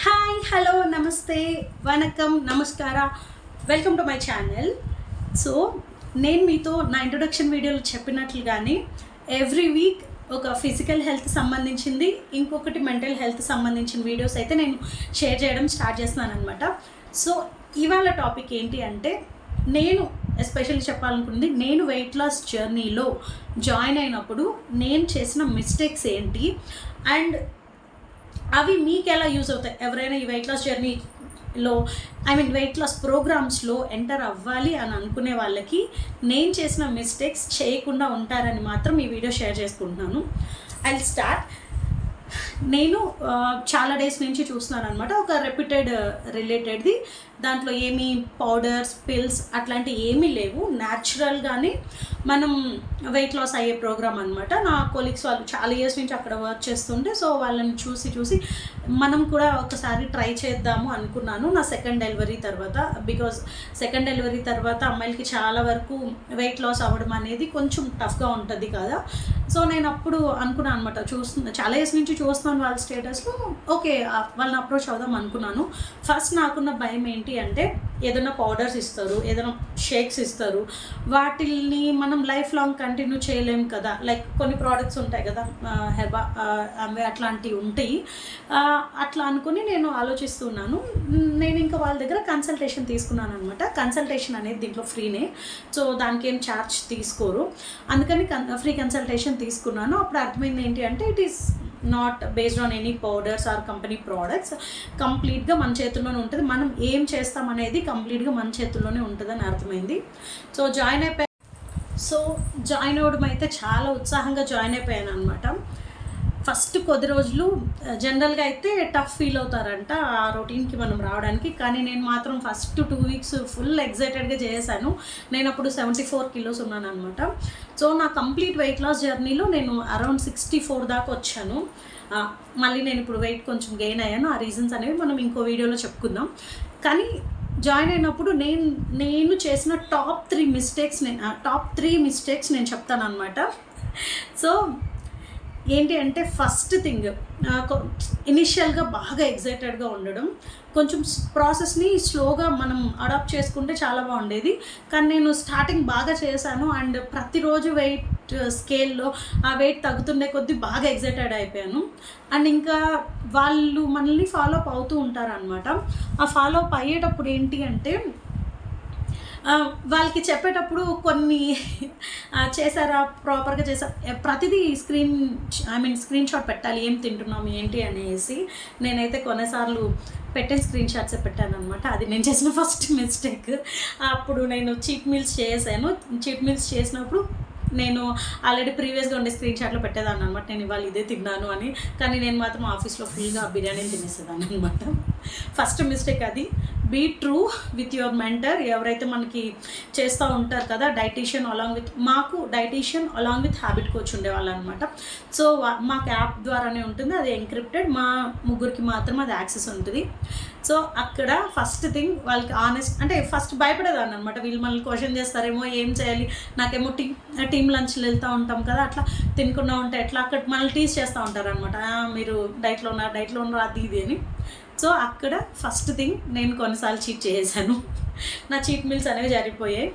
Hi hello నమస్తే వనకం నమస్కార welcome to my channel. So నేను మీతో నా ఇంట్రొడక్షన్ వీడియోలో చెప్పినట్లుగానే ఎవ్రీ వీక్ ఒక ఫిజికల్ హెల్త్ సంబంధించింది, ఇంకొకటి మెంటల్ హెల్త్ సంబంధించిన వీడియోస్ అయితే నేను షేర్ చేయడం స్టార్ట్ చేస్తున్నాను అనమాట. సో ఇవాళ టాపిక్ ఏంటి అంటే, నేను ఎస్పెషల్లీ చెప్పాలనుకుంది, నేను వెయిట్ లాస్ జర్నీలో జాయిన్ అయినప్పుడు నేను చేసిన మిస్టేక్స్ ఏంటి అండ్ అవి మీకు ఎలా యూజ్ అవుతాయి. ఎవరైనా ఈ వెయిట్ లాస్ జర్నీలో వెయిట్ లాస్ ప్రోగ్రామ్స్లో ఎంటర్ అవ్వాలి అని అనుకునే వాళ్ళకి నేను చేసిన మిస్టేక్స్ చేయకుండా ఉంటారని మాత్రం ఈ వీడియో షేర్ చేసుకుంటున్నాను. I will start. నేను చాలా డేస్ నుంచి చూస్తున్నాను అనమాట, ఒక రెప్యూటెడ్ రిలేటెడ్ది. దాంట్లో ఏమీ పౌడర్స్ పిల్స్ అట్లాంటివి ఏమీ లేవు, న్యాచురల్గానే మనం వెయిట్ లాస్ అయ్యే ప్రోగ్రామ్ అనమాట. నా కొలీగ్స్ వాళ్ళు చాలా ఇయర్స్ నుంచి అక్కడ వర్క్ చేస్తుంటే, సో వాళ్ళని చూసి మనం కూడా ఒకసారి ట్రై చేద్దాము అనుకున్నాను నా సెకండ్ డెలివరీ తర్వాత. బికాజ్ సెకండ్ డెలివరీ తర్వాత అమ్మాయిలకి చాలా వరకు వెయిట్ లాస్ అవ్వడం అనేది కొంచెం టఫ్గా ఉంటుంది కదా. సో నేను అప్పుడు అనుకున్నాను అనమాట, చాలా ఇయర్స్ నుంచి చూస్తున్నాను వాళ్ళ స్టేటస్లో, ఓకే వాళ్ళని అప్రోచ్ అవుదాం అనుకున్నాను. ఫస్ట్ నాకున్న భయం ఏంటి అంటే, ఏదైనా పౌడర్స్ ఇస్తారు, ఏదైనా షేక్స్ ఇస్తారు, వాటిల్ని మనం లైఫ్ లాంగ్ కంటిన్యూ చేయలేము కదా. లైక్ కొన్ని ప్రోడక్ట్స్ ఉంటాయి కదా, హెర్బా అవి అట్లాంటివి ఉంటాయి. అట్లా అనుకుని నేను ఆలోచిస్తున్నాను. నేను ఇంకా వాళ్ళ దగ్గర కన్సల్టేషన్ తీసుకున్నాను అనమాట. కన్సల్టేషన్ అనేది దీంట్లో ఫ్రీనే, సో దానికి ఏం ఛార్జ్ తీసుకోరు. అందుకని ఫ్రీ కన్సల్టేషన్ తీసుకున్నాను. అప్పుడు అర్థమైంది ఏంటి అంటే, it is not based on any powders or company products. కంప్లీట్గా మన చేతుల్లోనే ఉంటుంది, మనం ఏం చేస్తాం అనేది కంప్లీట్గా మన చేతుల్లోనే ఉంటుందని అర్థమైంది. సో జాయిన్ అవ్వడం అయితే చాలా ఉత్సాహంగా జాయిన్ అయిపోయాను అనమాట. ఫస్ట్ కొద్ది రోజులు జనరల్గా అయితే టఫ్ ఫీల్ అవుతారంట ఆ రొటీన్కి మనం రావడానికి, కానీ నేను మాత్రం ఫస్ట్ 2 వీక్స్ ఫుల్ ఎగ్జైటెడ్గా చేశాను. నేను అప్పుడు 74 కిలోస్ ఉన్నాను అనమాట. సో నా కంప్లీట్ వెయిట్ లాస్ జర్నీలో నేను అరౌండ్ 64 దాకా వచ్చాను. మళ్ళీ నేను ఇప్పుడు వెయిట్ కొంచెం గెయిన్ అయ్యాను. ఆ రీజన్స్ అనేవి మనం ఇంకో వీడియోలో చెప్పుకుందాం. కానీ జాయిన్ అయినప్పుడు నేను చేసిన టాప్ 3 మిస్టేక్స్ నేను చెప్తాను అనమాట. సో ఏంటి అంటే, ఫస్ట్ థింగ్, ఇనిషియల్గా బాగా ఎగ్జైటెడ్గా ఉండడం, కొంచెం ప్రాసెస్ని స్లోగా మనం అడాప్ట్ చేసుకుంటే చాలా బాగుండేది. కానీ నేను స్టార్టింగ్ బాగా చేశాను అండ్ ప్రతిరోజు వెయిట్ స్కేల్లో ఆ వెయిట్ తగ్గుతుండే కొద్దీ బాగా ఎగ్జైటెడ్ అయిపోయాను. అండ్ ఇంకా వాళ్ళు మనల్ని ఫాలో అప్ అవుతూ ఉంటారనమాట. ఆ ఫాలో అప్ అయ్యేటప్పుడు ఏంటి అంటే, వాళ్ళకి చెప్పేటప్పుడు కొన్ని చేశారా, ప్రాపర్గా చేశారా, ప్రతిదీ స్క్రీన్ షాట్ పెట్టాలి, ఏం తింటున్నాం ఏంటి అనేసి. నేనైతే కొన్నిసార్లు పెట్టిన స్క్రీన్ షాట్సే పెట్టాను అనమాట. అది నేను చేసిన ఫస్ట్ మిస్టేక్. అప్పుడు నేను చీట్ మీల్స్ చేసినప్పుడు నేను ఆల్రెడీ ప్రీవియస్గా ఉండే స్క్రీన్ షాట్లో పెట్టేదాన్ని అనమాట, నేను ఇవాళ ఇదే తిన్నాను అని. కానీ నేను మాత్రం ఆఫీస్లో ఫుల్గా బిర్యానీని తినేసేదాన్ని అనమాట. ఫస్ట్ మిస్టేక్ అది. Be true with your mentor, ఎవరైతే మనకి చేస్తూ ఉంటారు కదా, dietitian along with habit coach ఉండేవాళ్ళు అనమాట. సో మాకు యాప్ ద్వారానే ఉంటుంది, అది ఎంక్రిప్టెడ్, మా ముగ్గురికి మాత్రం అది యాక్సెస్ ఉంటుంది. సో అక్కడ ఫస్ట్ థింగ్ వాళ్ళకి ఆనెస్ట్ అంటే, ఫస్ట్ భయపడేదాన్ని అనమాట, వీళ్ళు మనల్ని క్వశ్చన్ చేస్తారేమో, ఏం చేయాలి, నాకేమో టీమ్ లంచ్లు వెళ్తూ ఉంటాం కదా, అట్లా తినకుండా ఉంటే ఎట్లా, అక్కడ మనల్ని టీజ్ చేస్తూ ఉంటారు అనమాట, మీరు డైట్లో ఉన్నారు అది ఇది అని. సో అక్కడ ఫస్ట్ థింగ్, నేను కొన్నిసార్లు చీట్ చేశాను. నా చీట్ మీల్స్ అనేవి జరిగిపోయాయి,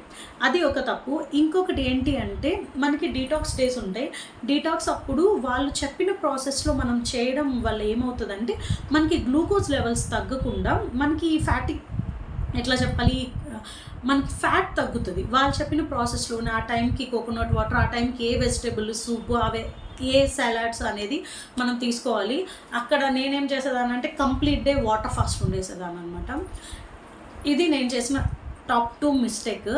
అది ఒక తప్పు. ఇంకొకటి ఏంటి అంటే, మనకి డీటాక్స్ డేస్ ఉంటాయి. డీటాక్స్ అప్పుడు వాళ్ళు చెప్పిన ప్రాసెస్లో మనం చేయడం వల్ల ఏమవుతుందంటే, మనకి గ్లూకోజ్ లెవెల్స్ తగ్గకుండా మనకి మనకి ఫ్యాట్ తగ్గుతుంది. వాళ్ళు చెప్పిన ప్రాసెస్లోనే ఆ టైంకి కోకోనట్ వాటర్, ఆ టైంకి ఏ వెజిటేబుల్ సూపు, ఏ సలాడ్స్ అనేది మనం తీసుకోవాలి. అక్కడ నేనేం చేసేదాన్ని అంటే, కంప్లీట్ డే వాటర్ ఫాస్ట్ ఉండేసేదాన్ని అనమాట. ఇది నేను చేసిన top 2 mistake.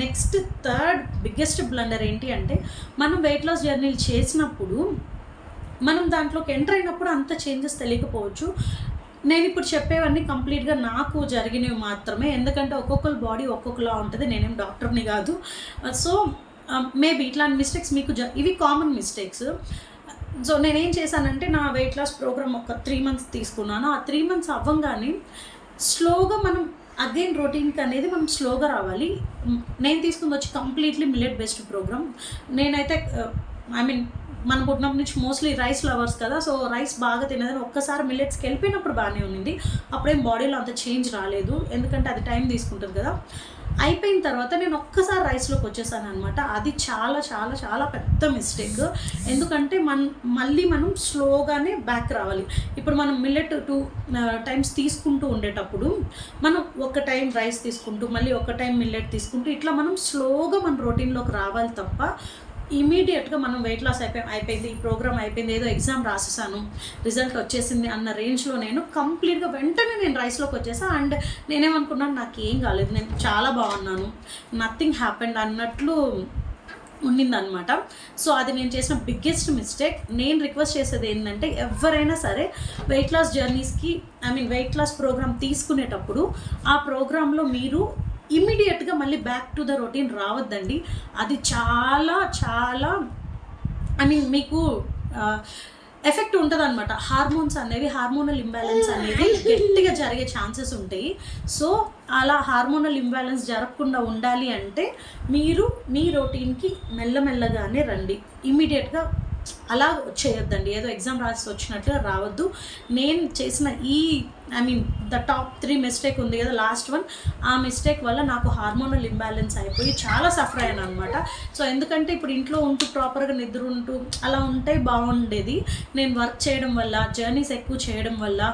Next third biggest blunder ఏంటి అంటే, మనం వెయిట్ లాస్ జర్నీలు చేసినప్పుడు మనం దాంట్లోకి ఎంటర్ అయినప్పుడు అంత చేంజెస్ తెలియకపోవచ్చు. నేను ఇప్పుడు చెప్పేవన్నీ కంప్లీట్గా నాకు జరిగినవి మాత్రమే, ఎందుకంటే ఒక్కొక్కరి బాడీ ఒక్కొక్కలా ఉంటుంది, నేనేం డాక్టర్ని కాదు. సో మేబీ ఇట్లాంటి మిస్టేక్స్ మీకు ఇవి కామన్ మిస్టేక్స్. సో నేనేం చేశానంటే, నా వెయిట్ లాస్ ప్రోగ్రామ్ ఒక 3 months తీసుకున్నాను. ఆ 3 months అవ్వగానే స్లోగా మనం అగైన్ రొటీన్కి అనేది మనం స్లోగా రావాలి. నేను తీసుకుంది వచ్చి కంప్లీట్లీ మిల్లెట్ బేస్డ్ ప్రోగ్రామ్. నేనైతే మనం పుట్టినప్పటి నుంచి మోస్ట్లీ రైస్ లవర్స్ కదా, సో రైస్ బాగా తినేదని ఒక్కసారి మిల్లెట్స్కి వెళ్ళిపోయినప్పుడు బాగానే ఉన్నింది. అప్పుడేం బాడీలో అంత చేంజ్ రాలేదు, ఎందుకంటే అది టైం తీసుకుంటుంది కదా. అయిపోయిన తర్వాత నేను ఒక్కసారి రైస్లోకి వచ్చేసాను అనమాట. అది చాలా చాలా చాలా పెద్ద మిస్టేక్. ఎందుకంటే మళ్ళీ మనం స్లోగానే బ్యాక్ రావాలి. ఇప్పుడు మనం మిల్లెట్ 2 టైమ్స్ తీసుకుంటూ ఉండేటప్పుడు మనం ఒక టైం రైస్ తీసుకుంటూ మళ్ళీ ఒక టైం మిల్లెట్ తీసుకుంటూ ఇట్లా మనం స్లోగా మన రొటీన్లోకి రావాలి తప్ప ఇమీడియట్గా మనం వెయిట్ లాస్ అయిపోయింది, ఈ ప్రోగ్రామ్ అయిపోయింది, ఏదో ఎగ్జామ్ రాసేసాను, రిజల్ట్ వచ్చేసింది అన్న రేంజ్లో నేను కంప్లీట్గా వెంటనే నేను రైస్లోకి వచ్చేసాను. అండ్ నేనేమనుకున్నాను, నాకు ఏం కాలేదు, నేను చాలా బాగున్నాను, నథింగ్ హ్యాపెండ్ అన్నట్లు ఉండిందనమాట. సో అది నేను చేసిన బిగ్గెస్ట్ మిస్టేక్. నేను రిక్వెస్ట్ చేసేది ఏంటంటే, ఎవరైనా సరే వెయిట్ లాస్ జర్నీస్కి వెయిట్ లాస్ ప్రోగ్రామ్ తీసుకునేటప్పుడు ఆ ప్రోగ్రాంలో మీరు ఇమీడియట్గా మళ్ళీ బ్యాక్ టు ద రొటీన్ రావద్దండి. అది చాలా చాలా మీకు ఎఫెక్ట్ ఉంటుంది అనమాట. హార్మోనల్ ఇంబ్యాలెన్స్ అనేది గట్టిగా జరిగే ఛాన్సెస్ ఉంటాయి. సో అలా హార్మోనల్ ఇంబ్యాలెన్స్ జరగకుండా ఉండాలి అంటే మీరు మీ రొటీన్కి మెల్లమెల్లగానే రండి. ఇమీడియట్గా అలా చేయొద్దండి, ఏదో ఎగ్జామ్ రాసి వచ్చినట్టుగా రావద్దు. నేను చేసిన ద టాప్ 3 మిస్టేక్ ఉంది కదా, లాస్ట్ వన్, ఆ మిస్టేక్ వల్ల నాకు హార్మోనల్ ఇంబ్యాలెన్స్ అయిపోయి చాలా సఫర్ అయ్యాను అనమాట. సో ఎందుకంటే ఇప్పుడు ఇంట్లో ఉంటూ ప్రాపర్గా నిద్ర ఉంటూ అలా ఉంటే బాగుండేది. నేను వర్క్ చేయడం వల్ల, జర్నీస్ ఎక్కువ చేయడం వల్ల,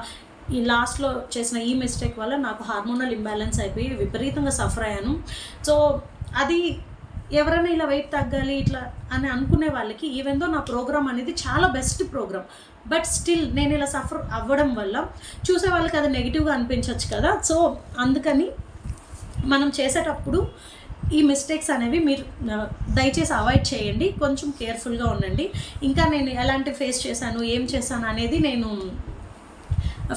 ఈ లాస్ట్లో చేసిన ఈ మిస్టేక్ వల్ల నాకు హార్మోనల్ ఇంబ్యాలెన్స్ అయిపోయి విపరీతంగా సఫర్ అయ్యాను. సో అది ఎవరైనా ఇలా వెయిట్ తగ్గాలి ఇట్లా అని అనుకునే వాళ్ళకి, ఈవెన్ దో నా ప్రోగ్రామ్ అనేది చాలా బెస్ట్ ప్రోగ్రామ్, బట్ స్టిల్ నేను ఇలా సఫర్ అవ్వడం వల్ల చూసే వాళ్ళకి అది నెగిటివ్గా అనిపించవచ్చు కదా. సో అందుకని మనం చేసేటప్పుడు ఈ మిస్టేక్స్ అనేవి మీరు దయచేసి అవాయిడ్ చేయండి, కొంచెం కేర్ఫుల్గా ఉండండి. ఇంకా నేను ఎలాంటి ఫేస్ చేశాను, ఏం చేశాను అనేది నేను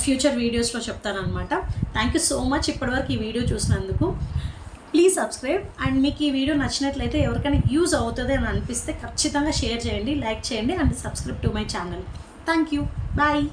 ఫ్యూచర్ వీడియోస్లో చెప్తాను అనమాట. థ్యాంక్ యూ సో మచ్ ఇప్పటివరకు ఈ వీడియో చూసినందుకు. Please subscribe. అండ్ మీకు ఈ వీడియో నచ్చినట్లయితే, ఎవరికైనా యూజ్ అవుతుంది అని అనిపిస్తే ఖచ్చితంగా షేర్ చేయండి, లైక్ చేయండి and subscribe to my channel. Thank you, bye.